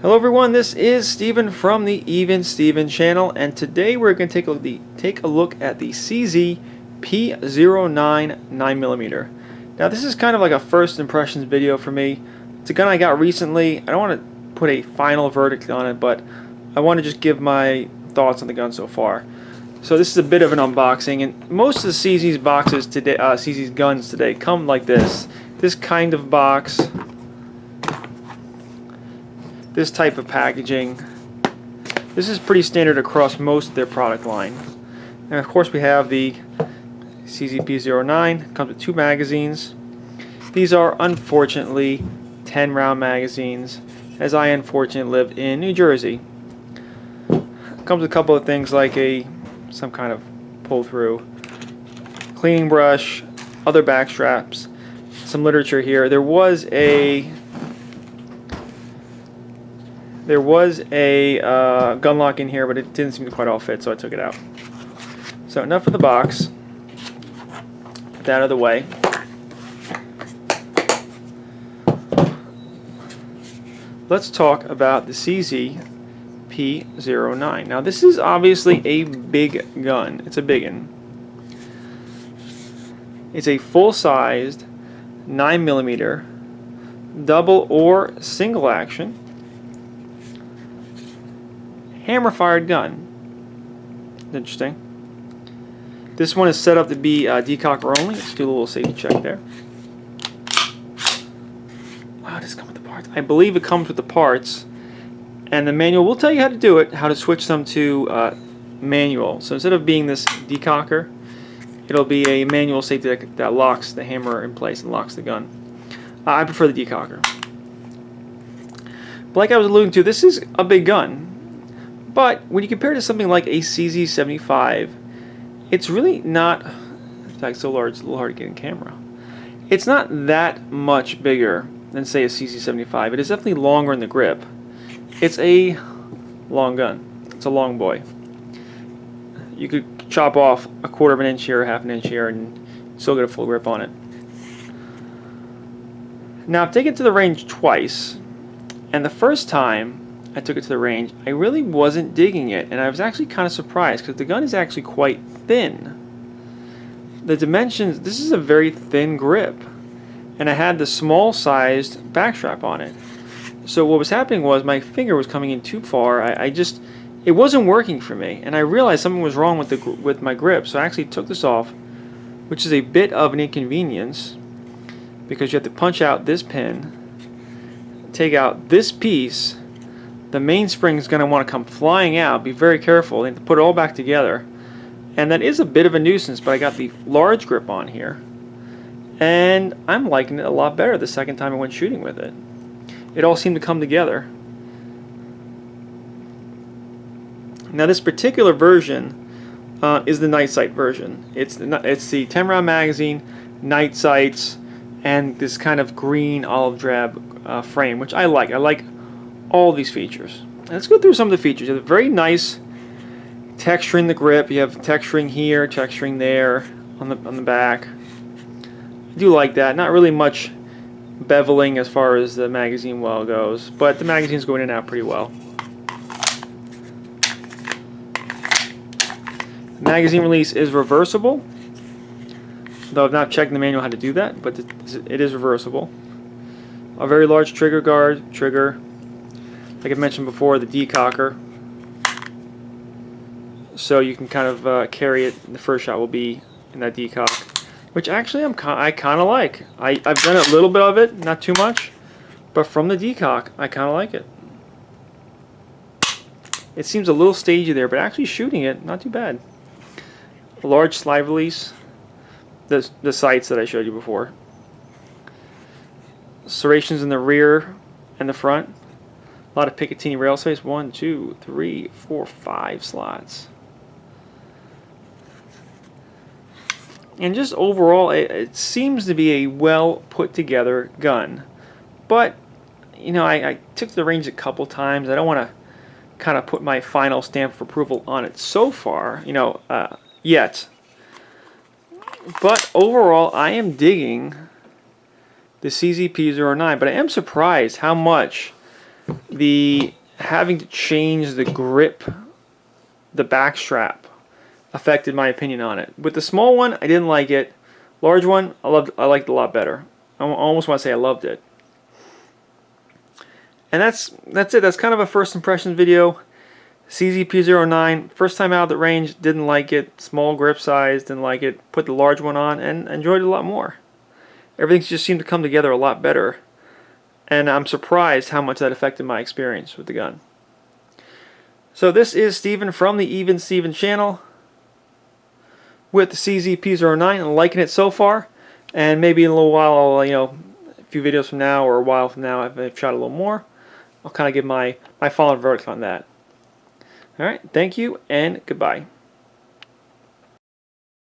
Hello everyone, this is Steven from the Even Steven channel, and today we're going to take a look at the CZ P-09 9mm. Now this is kind of like a first impressions video for me. It's a gun I got recently. I don't want to put a final verdict on it, but I want to just give my thoughts on the gun so far. So this is a bit of an unboxing, and most of the CZ's boxes today, CZ's guns today come like this kind of box. This type of packaging. This is pretty standard across most of their product line. And of course we have the CZ P-09. Comes with 2 magazines. These are unfortunately 10-round magazines, as I unfortunately live in New Jersey. Comes with a couple of things like some kind of pull-through cleaning brush, other back straps, some literature here. There was a gun lock in here, but it didn't seem to quite all fit, so I took it out. So enough of the box. Put that out of the way. Let's talk about the CZ P-09. Now this is obviously a big gun. It's a big one. It's a full-sized 9mm double or single action hammer-fired gun. Interesting. This one is set up to be decocker only. Let's do a little safety check there. Wow, does it come with the parts? I believe it comes with the parts, and the manual will tell you how to do it, how to switch them to manual. So instead of being this decocker, it'll be a manual safety that locks the hammer in place and locks the gun. I prefer the decocker. But like I was alluding to, this is a big gun. But when you compare it to something like a CZ75, it's really not, in fact, so large it's a little hard to get in camera. It's not that much bigger than, say, a CZ75. It is definitely longer in the grip. It's a long gun. It's a long boy. You could chop off a 1/4 of an inch here, 1/2 an inch here, and still get a full grip on it. Now, I've taken it to the range twice, and the first time I took it to the range, I really wasn't digging it, and I was actually kind of surprised because the gun is actually quite thin. The dimensions, this is a very thin grip, and I had the small sized backstrap on it. So what was happening was my finger was coming in too far. It wasn't working for me, and I realized something was wrong with my grip, so I actually took this off, which is a bit of an inconvenience because you have to punch out this pin, take out this piece. The mainspring is going to want to come flying out. Be very careful. You have to put it all back together. And that is a bit of a nuisance, but I got the large grip on here. And I'm liking it a lot better the second time I went shooting with it. It all seemed to come together. Now this particular version is the night sight version. It's the 10-round magazine, night sights, and this kind of green olive drab frame, which I like. I like all these features. Let's go through some of the features. You have a very nice texture in the grip. You have texturing here, texturing there on the back. I do like that. Not really much beveling as far as the magazine well goes, but the magazine's going in and out pretty well. The magazine release is reversible, though I've not checked in the manual how to do that, but it is reversible. A very large trigger guard, like I mentioned before, the decocker, so you can kind of carry it. The first shot will be in that decock, which actually I kind of like. I've done a little bit of it, not too much, but from the decock, I kind of like it. It seems a little stagey there, but actually shooting it, not too bad. A large slide release, the sights that I showed you before. Serrations in the rear and the front. A lot of Picatinny rail space. 1, 2, 3, 4, 5 slots. And just overall, it seems to be a well put together gun. But, you know, I took to the range a couple times. I don't want to kind of put my final stamp of approval on it so far, you know, yet. But overall, I am digging the CZ P-09, but I am surprised how much the having to change the grip, the back strap, affected my opinion on it. With the small one, I didn't like it. Large one, I liked it a lot better. I almost want to say I loved it. And that's it. That's kind of a first impressions video. CZ-P-09, first time out of the range, didn't like it. Small grip size, didn't like it. Put the large one on and enjoyed it a lot more. Everything just seemed to come together a lot better. And I'm surprised how much that affected my experience with the gun. So this is Steven from the Even Steven channel with the CZ-P-09 and liking it so far. And maybe in a little while, I'll, a few videos from now or a while from now, if I've shot a little more, I'll kind of give my final verdict on that. Alright, thank you and goodbye.